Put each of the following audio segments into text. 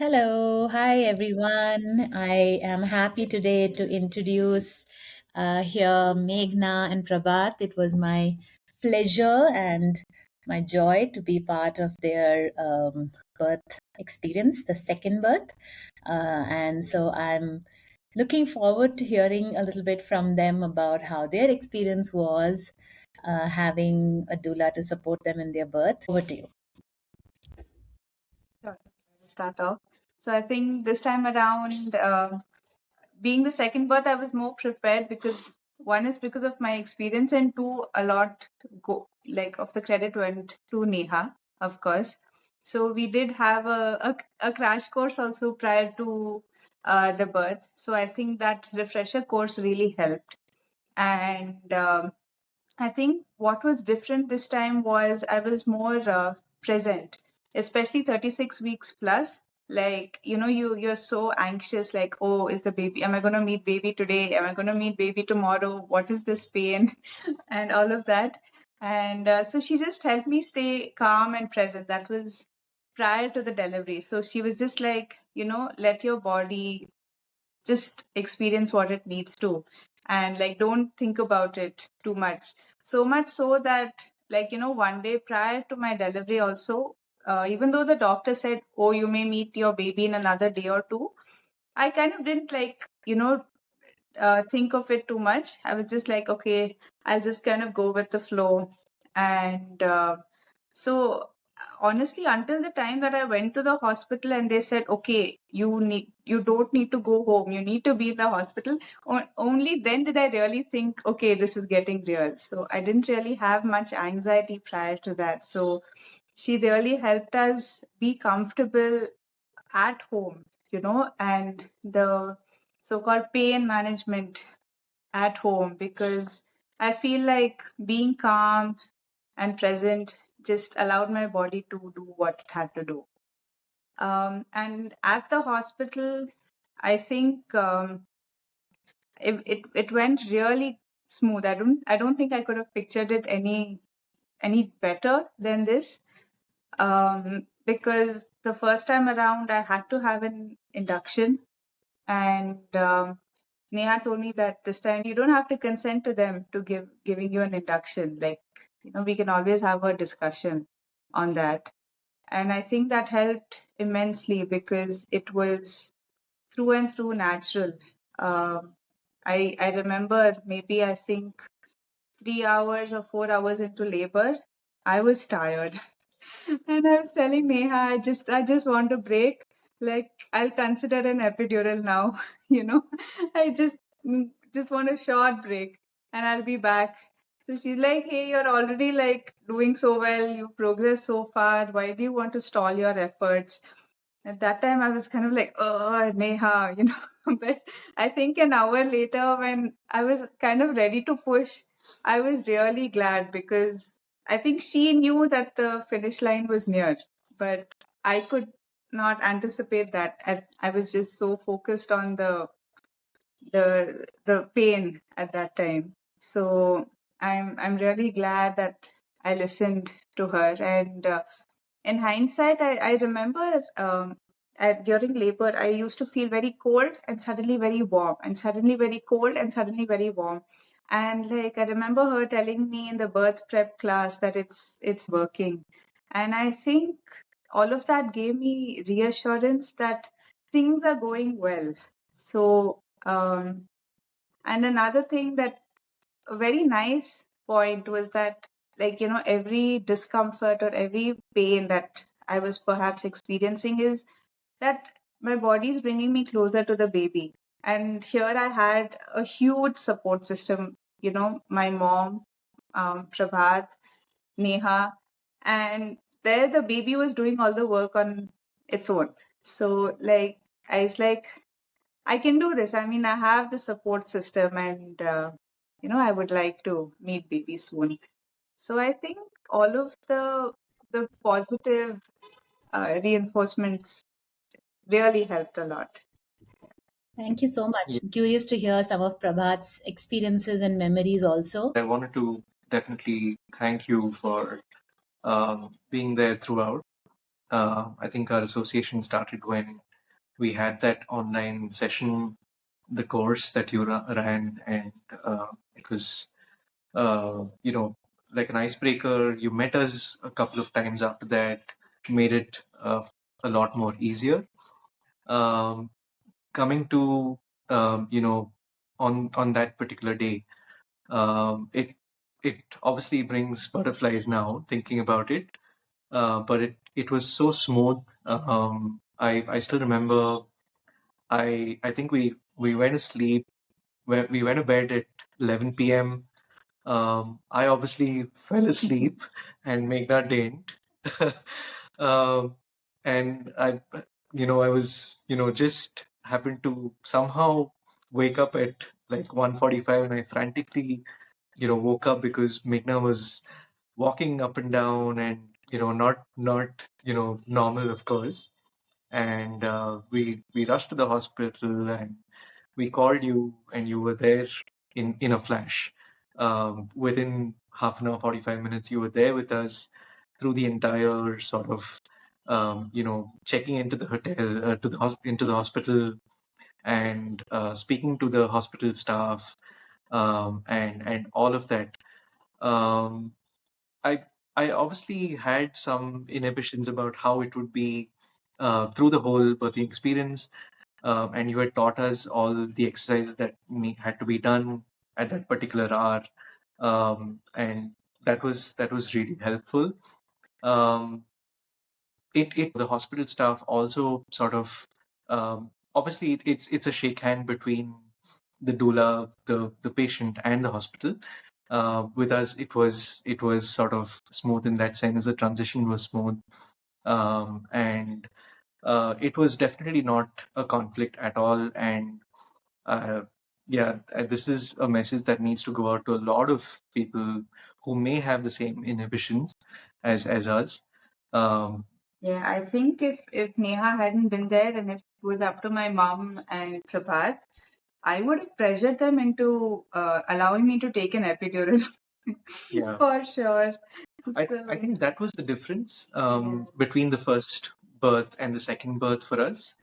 Hello, hi everyone. I am happy today to introduce here Meghna and Prabhat. It was my pleasure and my joy to be part of their birth experience, the second birth. And so I'm looking forward to hearing a little bit from them about how their experience was having a doula to support them in their birth. Over to you. Sure. I'll start off. So I think this time around, being the second birth, I was more prepared because one is because of my experience, and two, a lot go like of the credit went to Neha, of course. So we did have a crash course also prior to the birth. So I think that refresher course really helped. And I think what was different this time was I was more present, especially 36 weeks plus. Like, you're so anxious, like, oh, is the baby, am I going to meet baby today? Am I going to meet baby tomorrow? What is this pain? And all of that. And so she just helped me stay calm and present. That was prior to the delivery. So she was just like, let your body just experience what it needs to, and like don't think about it too much, so much so that, like, one day prior to my delivery also, even though the doctor said, oh, you may meet your baby in another day or two, I kind of didn't, like, think of it too much. I was just like, okay, I'll just kind of go with the flow. And so honestly, until the time that I went to the hospital and they said, okay, you don't need to go home, you need to be in the hospital. Only then did I really think, okay, this is getting real. So I didn't really have much anxiety prior to that. So she really helped us be comfortable at home, and the so-called pain management at home, because I feel like being calm and present just allowed my body to do what it had to do. And at the hospital, I think it went really smooth. I don't think I could have pictured it any better than this. Because the first time around, I had to have an induction, and Neha told me that this time you don't have to consent to them to giving you an induction. Like, we can always have a discussion on that. And I think that helped immensely because it was through and through natural. Um, I remember, maybe I think 3 hours or 4 hours into labor, I was tired. And I was telling Neha, I just want a break. Like, I'll consider an epidural now, you know. I just want a short break and I'll be back. So she's like, hey, you're already like doing so well, you progress so far. Why do you want to stall your efforts? At that time, I was kind of like, oh, Neha, But I think an hour later, when I was kind of ready to push, I was really glad because I think she knew that the finish line was near, but I could not anticipate that. I was just so focused on the pain at that time. So I'm really glad that I listened to her. And in hindsight, I remember, during labor, I used to feel very cold and suddenly very warm, and suddenly very cold and suddenly very warm. And like I remember her telling me in the birth prep class that it's working. And I think all of that gave me reassurance that things are going well. So, and another thing that a very nice point was that, like, every discomfort or every pain that I was perhaps experiencing is that my body is bringing me closer to the baby. And here I had a huge support system, my mom, Prabhat, Neha, and there the baby was doing all the work on its own. So, like, I was like, I can do this. I mean, I have the support system, and I would like to meet baby soon. So I think all of the positive reinforcements really helped a lot. Thank you so much. Curious to hear some of Prabhat's experiences and memories also. I wanted to definitely thank you for being there throughout. I think our association started when we had that online session, the course that you ran, and it was you know, like an icebreaker. You met us a couple of times after that, made it a lot more easier. Um, Coming to you know, on that particular day, it obviously brings butterflies now thinking about it. But it was so smooth. I still remember. I think we went to sleep. We went to bed at 11 p.m. I obviously fell asleep, and Meghna didn't. um, and I was, just happened to somehow wake up at like 1:45, and I frantically, woke up because Meghna was walking up and down, and not normal, of course. And we rushed to the hospital, and we called you, and you were there in a flash. Within half an hour, 45 minutes, you were there with us through the entire sort of, checking into the hotel, into the hospital, and speaking to the hospital staff, and all of that. Um, I I obviously had some inhibitions about how it would be through the whole birthing experience, and you had taught us all the exercises that had to be done at that particular hour, and that was really helpful. Um, it The hospital staff also sort of, obviously it's a shake hand between the doula, the patient, and the hospital. With us, it was sort of smooth in that sense. The transition was smooth, and it was definitely not a conflict at all. And uh, yeah, this is a message that needs to go out to a lot of people who may have the same inhibitions as us. Um, Yeah, I think if Neha hadn't been there and if it was up to my mom and Prabhat, I would have pressured them into allowing me to take an epidural yeah. for sure. I So, think that was the difference yeah. between the first birth and the second birth for us.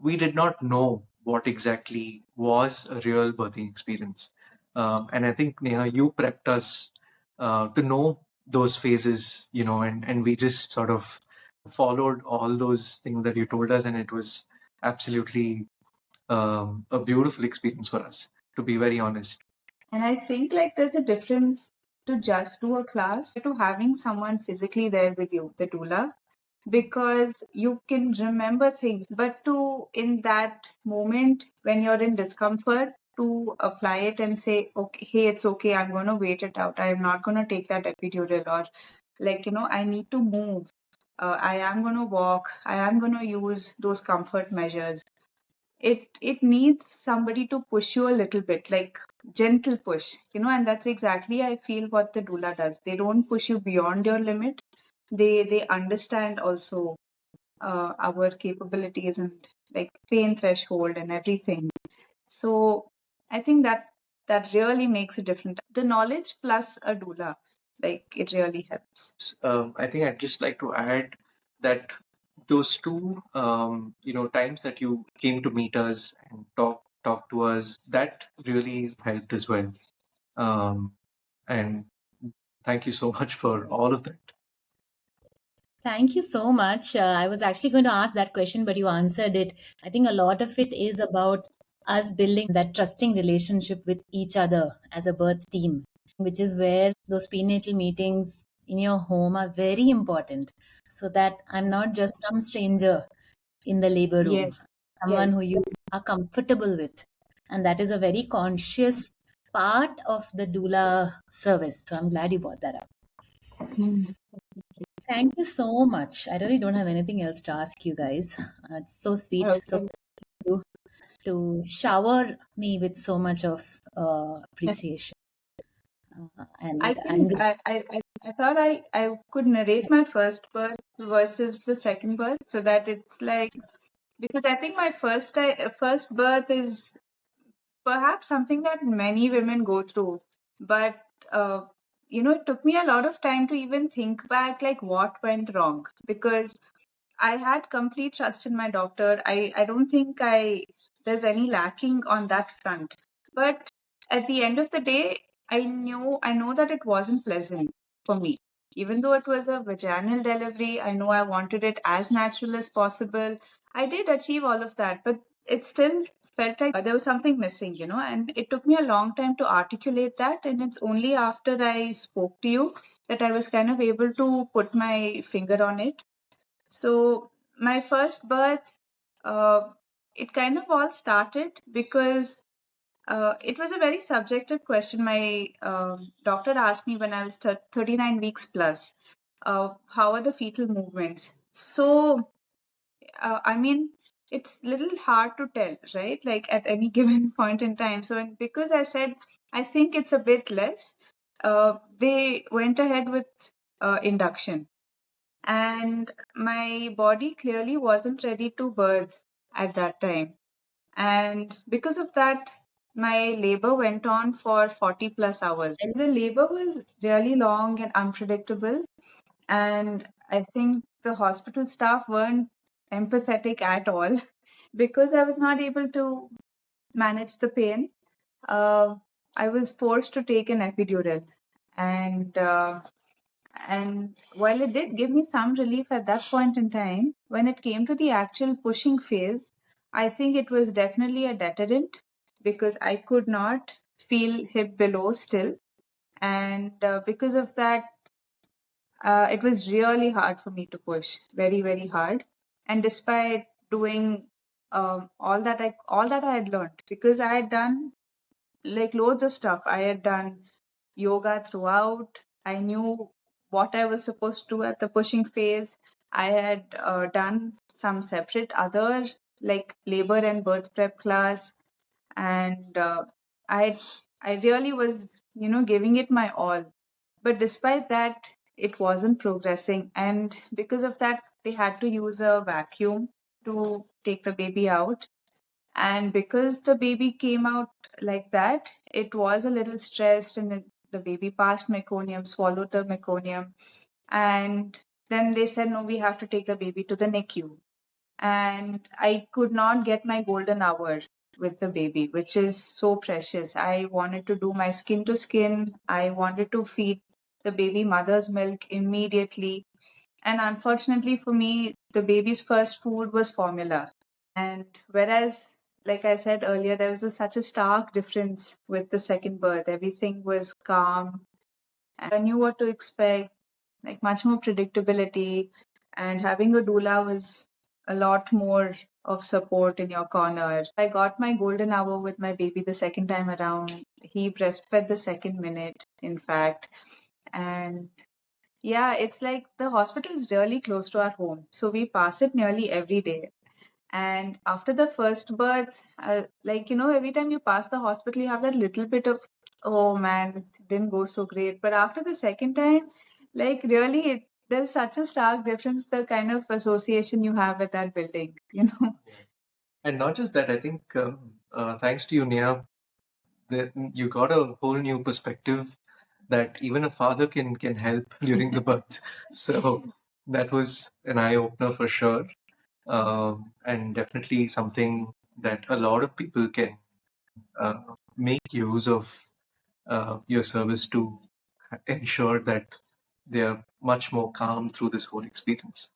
We did not know what exactly was a real birthing experience. And I think, Neha, you prepped us to know those phases, and we just sort of followed all those things that you told us, and it was absolutely a beautiful experience for us, to be very honest. And I think like there's a difference to just do a class to having someone physically there with you, the doula, because you can remember things, but to in that moment when you're in discomfort, to apply it and say, okay, hey, it's okay, I'm going to wait it out. I am not going to take that epidural, or like, I need to move. I am going to walk. I am going to use those comfort measures. It needs somebody to push you a little bit, like gentle push, and that's exactly I feel what the doula does. They don't push you beyond your limit. They understand also our capabilities and like pain threshold and everything. So I think that really makes a difference. The knowledge plus a doula, like it really helps. I think I'd just like to add that those two, times that you came to meet us and talk to us, that really helped as well. Um, and thank you so much for all of that. Thank you so much. I was actually going to ask that question, but you answered it. I think a lot of it is about us building that trusting relationship with each other as a birth team, which is where those prenatal meetings in your home are very important, so that I'm not just some stranger in the labor room, Yes, yes. someone who you are comfortable with. And that is a very conscious part of the doula service. So I'm glad you brought that up. Mm. Thank you so much. I really don't have anything else to ask you guys. It's so sweet, so Okay. kind of you to shower me with so much of appreciation. I And I'm think I thought I could narrate my first birth versus the second birth so that it's like, because I think my first birth is perhaps something that many women go through, but uh, it took me a lot of time to even think back like what went wrong, because I had complete trust in my doctor. I don't think there's any lacking on that front. But at the end of the day, I know that it wasn't pleasant for me. Even though it was a vaginal delivery, I know I wanted it as natural as possible. I did achieve all of that, but it still felt like there was something missing, and it took me a long time to articulate that. And it's only after I spoke to you that I was kind of able to put my finger on it. So my first birth, uh, it kind of all started because it was a very subjective question. My doctor asked me when I was 39 weeks plus, how are the fetal movements? So, I mean, it's little hard to tell, right? Like at any given point in time. So, and because I said I think it's a bit less, they went ahead with induction, and my body clearly wasn't ready to birth at that time. And because of that, my labor went on for 40 plus hours. And the labor was really long and unpredictable. And I think the hospital staff weren't empathetic at all because I was not able to manage the pain. Uh, I was forced to take an epidural. And and while it did give me some relief at that point in time, when it came to the actual pushing phase, I think it was definitely a deterrent because I could not feel hip below still. And because of that, it was really hard for me to push, very, very hard. And despite doing all that I had learned, because I had done like loads of stuff. I had done yoga throughout. I knew what I was supposed to do at the pushing phase. I had done some separate other like labor and birth prep class, and I I really was giving it my all. But despite that, it wasn't progressing, and because of that, they had to use a vacuum to take the baby out, and because the baby came out like that, it was a little stressed, and the baby passed meconium, swallowed the meconium. And then they said, no, we have to take the baby to the NICU. And I could not get my golden hour with the baby, which is so precious. I wanted to do my skin to skin. I wanted to feed the baby mother's milk immediately. And unfortunately for me, the baby's first food was formula. And whereas, like I said earlier, there was such a stark difference with the second birth. Everything was calm. I knew what to expect, like much more predictability. And having a doula was a lot more of support in your corner. I got my golden hour with my baby the second time around. He breastfed the second minute, in fact. And yeah, it's like the hospital is really close to our home. So we pass it nearly every day. And after the first birth, like, every time you pass the hospital, you have that little bit of, oh man, it didn't go so great. But after the second time, like, really, there's such a stark difference, the kind of association you have with that building. Yeah. And not just that, I think thanks to you, Nia, that you got a whole new perspective that even a father can help during the birth. So that was an eye opener for sure, and definitely something that a lot of people can make use of your service to ensure that they are much more calm through this whole experience,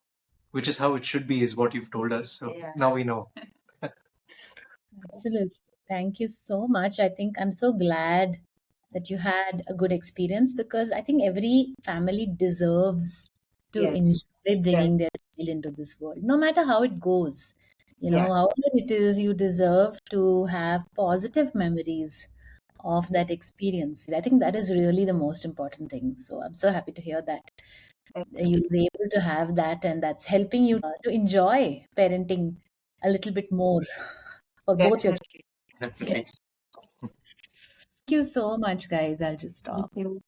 which is how it should be, is what you've told us. So Yeah. now we know. Absolutely. Thank you so much. I think I'm so glad that you had a good experience because I think every family deserves to Yes. enjoy bringing their child into this world, no matter how it goes. Yeah. However it is, you deserve to have positive memories of that experience. I think that is really the most important thing. So I'm so happy to hear that you were able to have that, and that's helping you to enjoy parenting a little bit more for both your children. Definitely. Yes. Definitely. Thank you so much, guys. I'll just Thank stop. you.